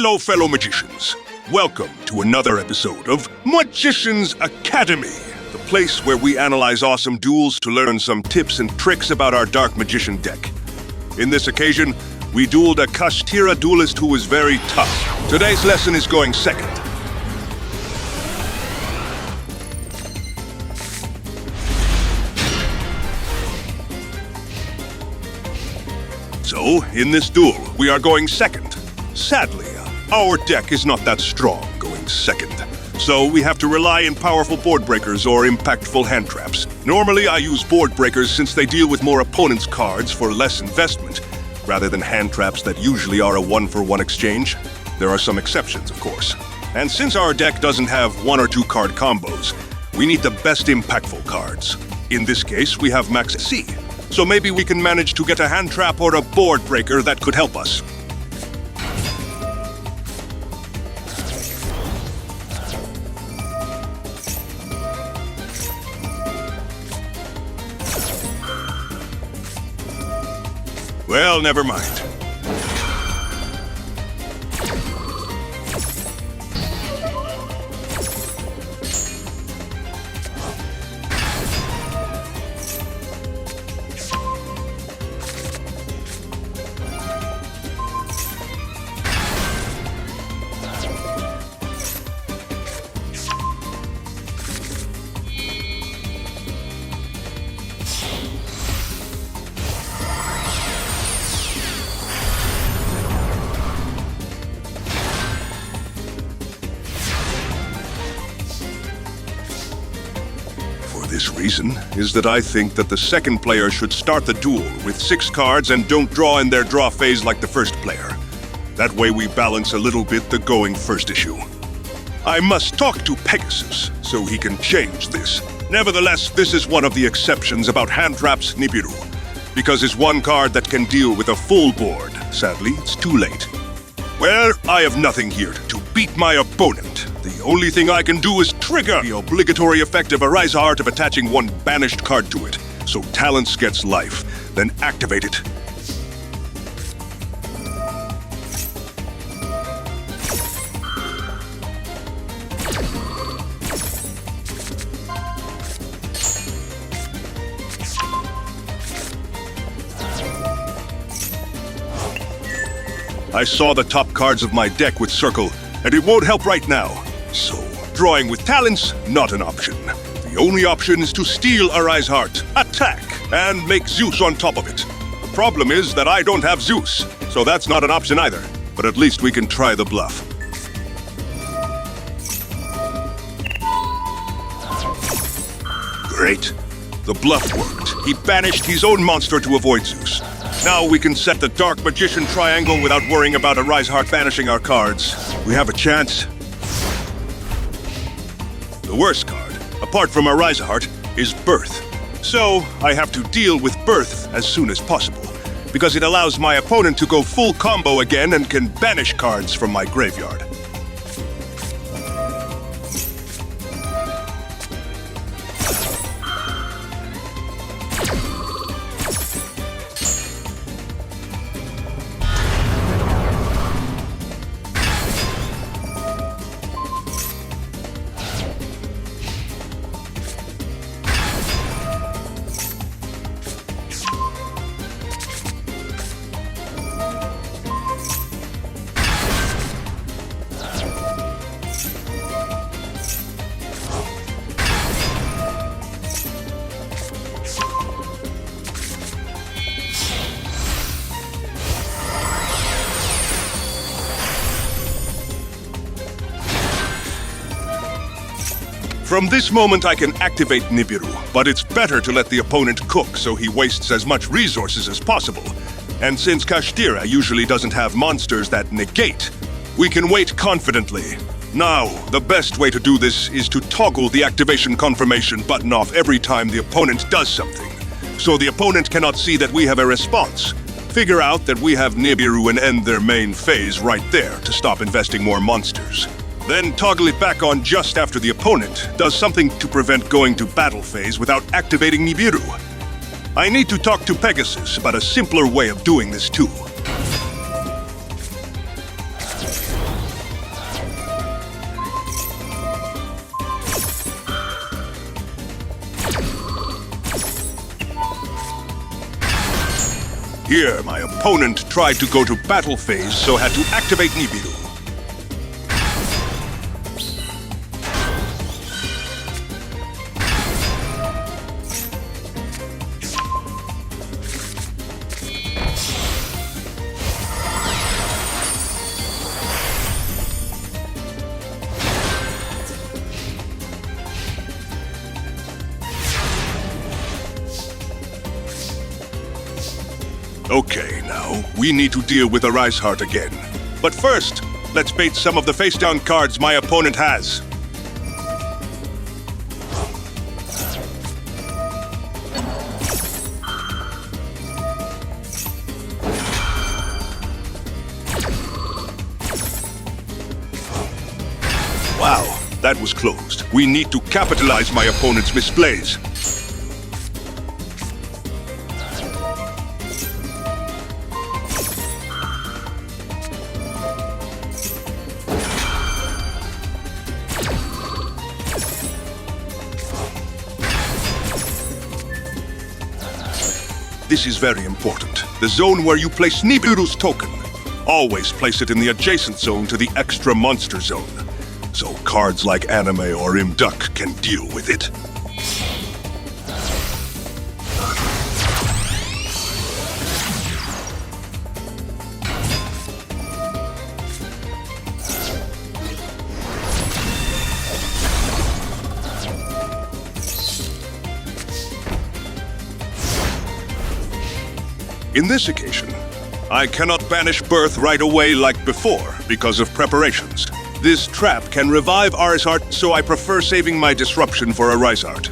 Hello, fellow magicians. Welcome to another episode of Magician's Academy, the place where we analyze awesome duels to learn some tips and tricks about our Dark Magician deck. In this occasion, we dueled a Kashtira duelist who was very tough. Today's lesson is going second. So, in this duel, we are going second. Sadly, our deck is not that strong going second. So we have to rely on powerful board breakers or impactful hand traps. Normally, I use board breakers since they deal with more opponent's cards for less investment, rather than hand traps that usually are a one-for-one exchange. There are some exceptions, of course. And since our deck doesn't have one or two card combos, we need the best impactful cards. In this case, we have Max C. So maybe we can manage to get a hand trap or a board breaker that could help us. Well, never mind. This reason is that I think that the second player should start the duel with 6 cards and don't draw in their draw phase like the first player. That way we balance a little bit the going first issue. I must talk to Pegasus so he can change this. Nevertheless, this is one of the exceptions about hand traps Nibiru, because it's one card that can deal with a full board. Sadly, it's too late. Well, I have nothing here to beat my opponent. The only thing I can do is trigger the obligatory effect of Arise Heart of attaching one banished card to it, so Talents gets life, then activate it. I saw the top cards of my deck with Circle, and it won't help right now. So, drawing with Talents, not an option. The only option is to steal Arise Heart, attack, and make Zeus on top of it. The problem is that I don't have Zeus, so that's not an option either. But at least we can try the bluff. Great. The bluff worked. He banished his own monster to avoid Zeus. Now we can set the Dark Magician triangle without worrying about Arise Heart banishing our cards. We have a chance. The worst card, apart from Arise Heart, is Birth. So I have to deal with Birth as soon as possible, because it allows my opponent to go full combo again and can banish cards from my graveyard. From this moment I can activate Nibiru, but it's better to let the opponent cook so he wastes as much resources as possible. And since Kashtira usually doesn't have monsters that negate, we can wait confidently. Now, the best way to do this is to toggle the activation confirmation button off every time the opponent does something, so the opponent cannot see that we have a response. Figure out that we have Nibiru and end their main phase right there to stop investing more monsters. Then toggle it back on just after the opponent does something to prevent going to battle phase without activating Nibiru. I need to talk to Pegasus about a simpler way of doing this too. Here, my opponent tried to go to battle phase, so had to activate Nibiru. Okay, now, we need to deal with Arise Heart again. But first, let's bait some of the face-down cards my opponent has. Wow, that was closed. We need to capitalize my opponent's misplays. This is very important. The zone where you place Nibiru's token. Always place it in the adjacent zone to the extra monster zone, so cards like Anime or Imduck can deal with it. In this occasion, I cannot banish Birth right away like before because of preparations. This trap can revive Arise Heart, so I prefer saving my disruption for Arise Heart.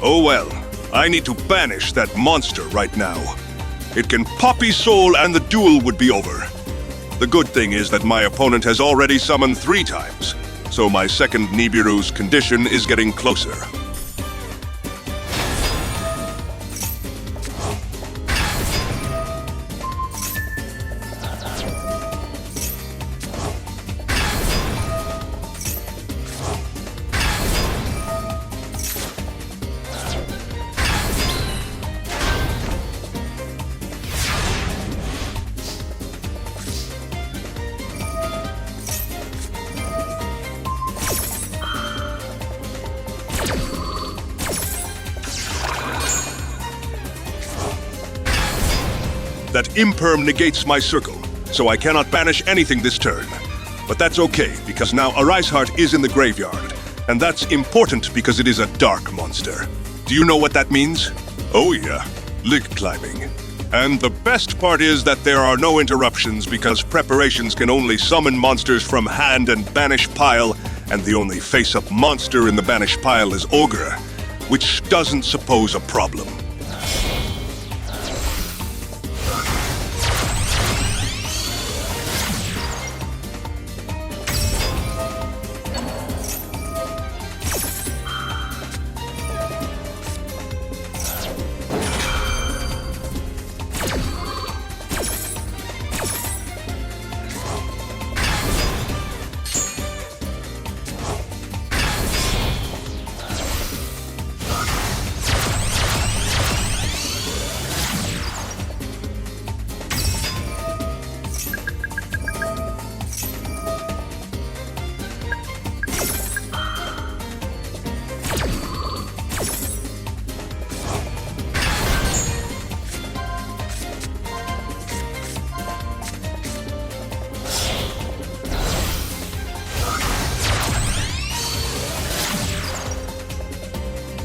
Oh well, I need to banish that monster right now. It can Poppy Soul and the duel would be over. The good thing is that my opponent has already summoned 3 times, so my second Nibiru's condition is getting closer. That Imperm negates my circle, so I cannot banish anything this turn. But that's okay, because now Arise Heart is in the graveyard, and that's important because it is a dark monster. Do you know what that means? Oh yeah, lig climbing. And the best part is that there are no interruptions because preparations can only summon monsters from hand and banish pile, and the only face-up monster in the banish pile is Ogre, which doesn't suppose a problem.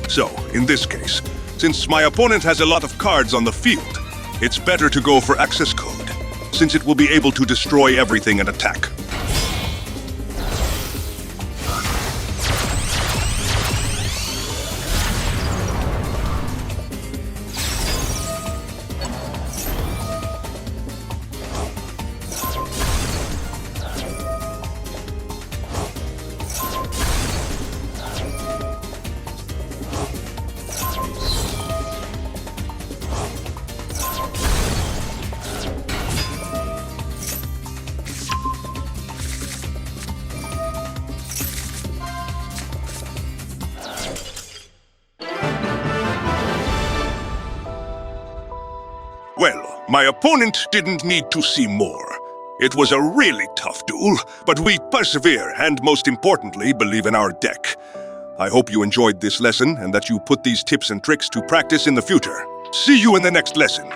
So, in this case, since my opponent has a lot of cards on the field, it's better to go for access code, since it will be able to destroy everything and attack. My opponent didn't need to see more. It was a really tough duel, but we persevere and, most importantly, believe in our deck. I hope you enjoyed this lesson and that you put these tips and tricks to practice in the future. See you in the next lesson.